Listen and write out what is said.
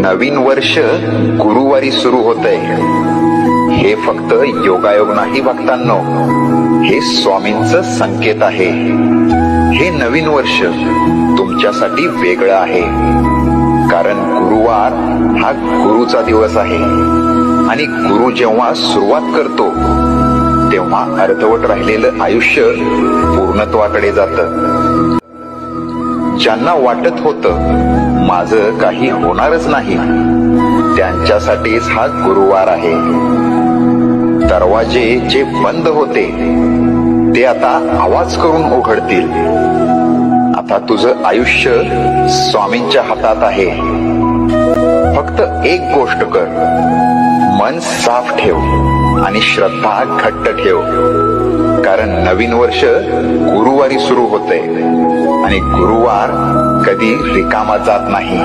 नवीन वर्ष गुरुवारी सुरू होतंय. हे फक्त योगायोग नाही भक्तांनो, हे स्वामींचं संकेत आहे. हे नवीन वर्ष तुमच्यासाठी वेगळं आहे, कारण गुरुवार हा गुरुचा दिवस आहे. आणि गुरु जेव्हा सुरुवात करतो तेव्हा अर्धवट राहिलेलं आयुष्य पूर्णत्वाकडे जातं. ज्यांना वाटत होतं माझं काही होणारच नाही, त्यांच्यासाठीच हा गुरुवार आहे. दरवाजे जे बंद होते ते आता आवाज करून उघडतील. आता तुझं आयुष्य स्वामींच्या हातात आहे. फक्त एक गोष्ट कर, मन साफ ठेव आणि श्रद्धा घट्ट ठेव, कारण नवीन वर्ष गुरुवारी सुरू होते आणि गुरुवार कधी रिकामा जात नाही.